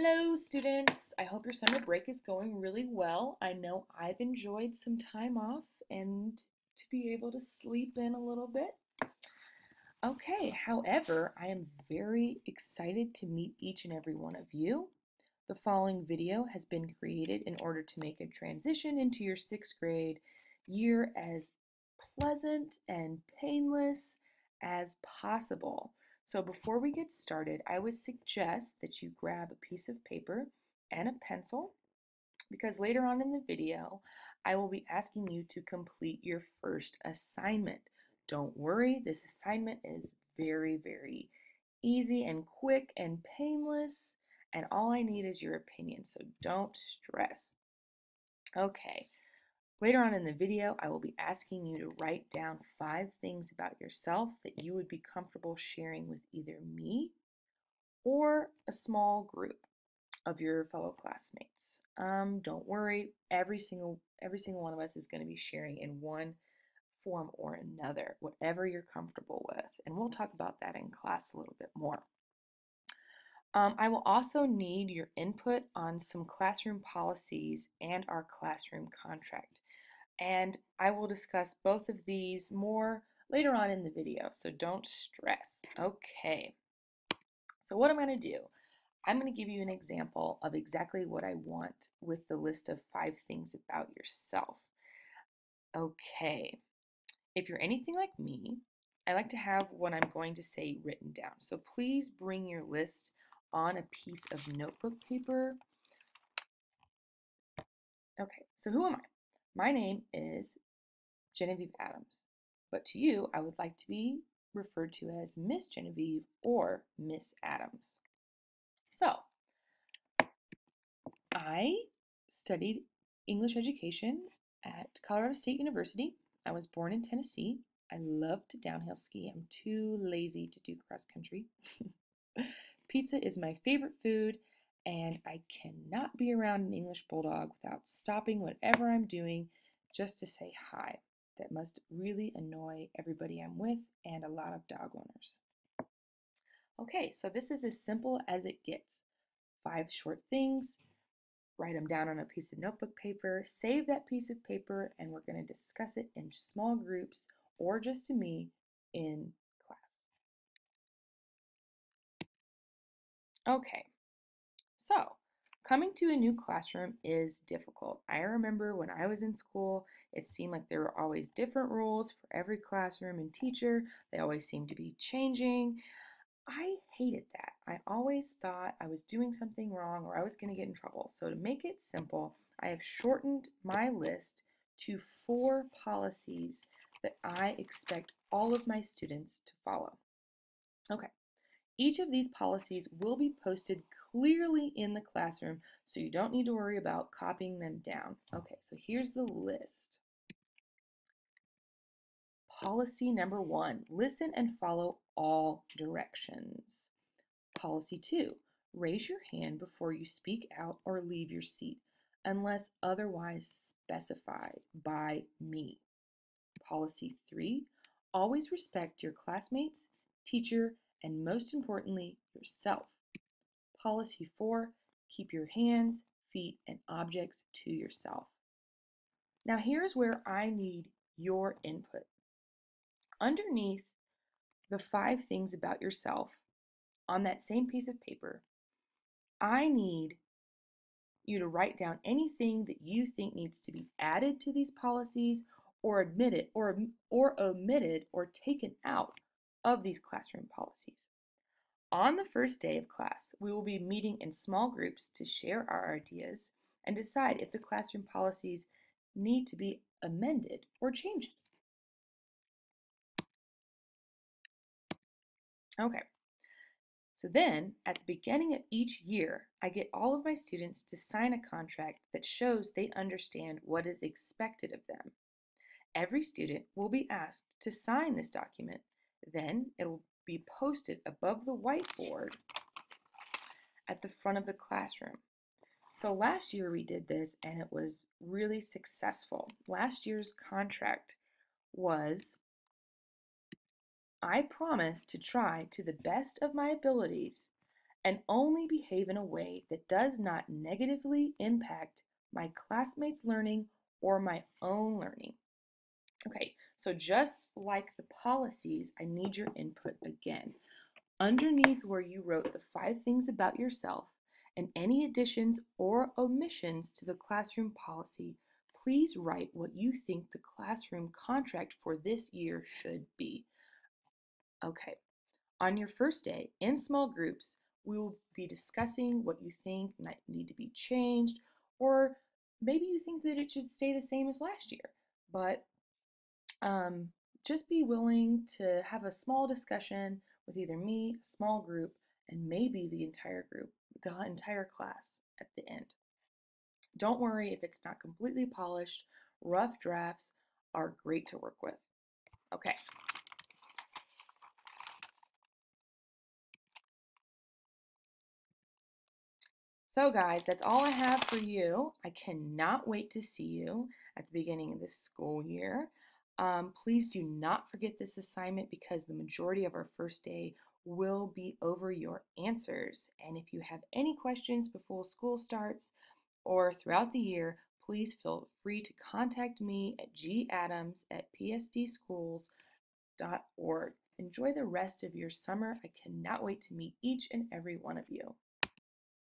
Hello, students. I hope your summer break is going really well. I know I've enjoyed some time off and to be able to sleep in a little bit. Okay, however, I am very excited to meet each and every one of you. The following video has been created in order to make a transition into your sixth grade year as pleasant and painless as possible. So before we get started, I would suggest that you grab a piece of paper and a pencil because later on in the video, I will be asking you to complete your first assignment. Don't worry, this assignment is very easy and quick and painless, and all I need is your opinion, so don't stress. Okay, later on in the video, I will be asking you to write down 5 things about yourself that you would be comfortable sharing with either me or a small group of your fellow classmates. Don't worry, every single one of us is going to be sharing in one form or another, whatever you're comfortable with. And we'll talk about that in class a little bit more. I will also need your input on some classroom policies and our classroom contract. And I will discuss both of these more later on in the video, so don't stress. Okay, so what I'm going to do, I'm going to give you an example of exactly what I want with the list of 5 things about yourself. Okay, if you're anything like me, I like to have what I'm going to say written down. So please bring your list on a piece of notebook paper. Okay, so who am I? My name is Genevieve Adams, but to you, I would like to be referred to as Miss Genevieve or Miss Adams. So, I studied English education at Colorado State University. I was born in Tennessee. I love to downhill ski. I'm too lazy to do cross country. Pizza is my favorite food, and I cannot be around an English bulldog without stopping whatever I'm doing just to say hi. That must really annoy everybody I'm with and a lot of dog owners. Okay, so this is as simple as it gets. 5 short things. Write them down on a piece of notebook paper, save that piece of paper, and we're going to discuss it in small groups or just to me in class. Okay, so coming to a new classroom is difficult. I remember when I was in school, it seemed like there were always different rules for every classroom and teacher. They always seemed to be changing. I hated that. I always thought I was doing something wrong or I was going to get in trouble. So to make it simple, I have shortened my list to 4 policies that I expect all of my students to follow. Okay, each of these policies will be posted clearly in the classroom, so you don't need to worry about copying them down. Okay, so here's the list. Policy number 1, listen and follow all directions. Policy 2, raise your hand before you speak out or leave your seat, unless otherwise specified by me. Policy 3, always respect your classmates, teacher, and most importantly, yourself. Policy 4, keep your hands, feet, and objects to yourself. Now here's where I need your input. Underneath the 5 things about yourself on that same piece of paper, I need you to write down anything that you think needs to be added to these policies or omitted or taken out of these classroom policies. On the first day of class, we will be meeting in small groups to share our ideas and decide if the classroom policies need to be amended or changed. Okay, so then at the beginning of each year, I get all of my students to sign a contract that shows they understand what is expected of them. Every student will be asked to sign this document. Then it will be posted above the whiteboard at the front of the classroom. So last year we did this and it was really successful. Last year's contract was, I promise to try to the best of my abilities and only behave in a way that does not negatively impact my classmates' learning or my own learning. Okay, so just like the policies, I need your input again. Underneath where you wrote the 5 things about yourself and any additions or omissions to the classroom policy, please write what you think the classroom contract for this year should be. Okay, on your first day in small groups, we will be discussing what you think might need to be changed, or maybe you think that it should stay the same as last year. But um, just be willing to have a small discussion with either me, a small group, and maybe the entire group, the entire class at the end. Don't worry if it's not completely polished. Rough drafts are great to work with. Okay. So guys, that's all I have for you. I cannot wait to see you at the beginning of this school year. Please do not forget this assignment because the majority of our first day will be over your answers. And if you have any questions before school starts or throughout the year, please feel free to contact me at gadams@psdschools.org. Enjoy the rest of your summer. I cannot wait to meet each and every one of you.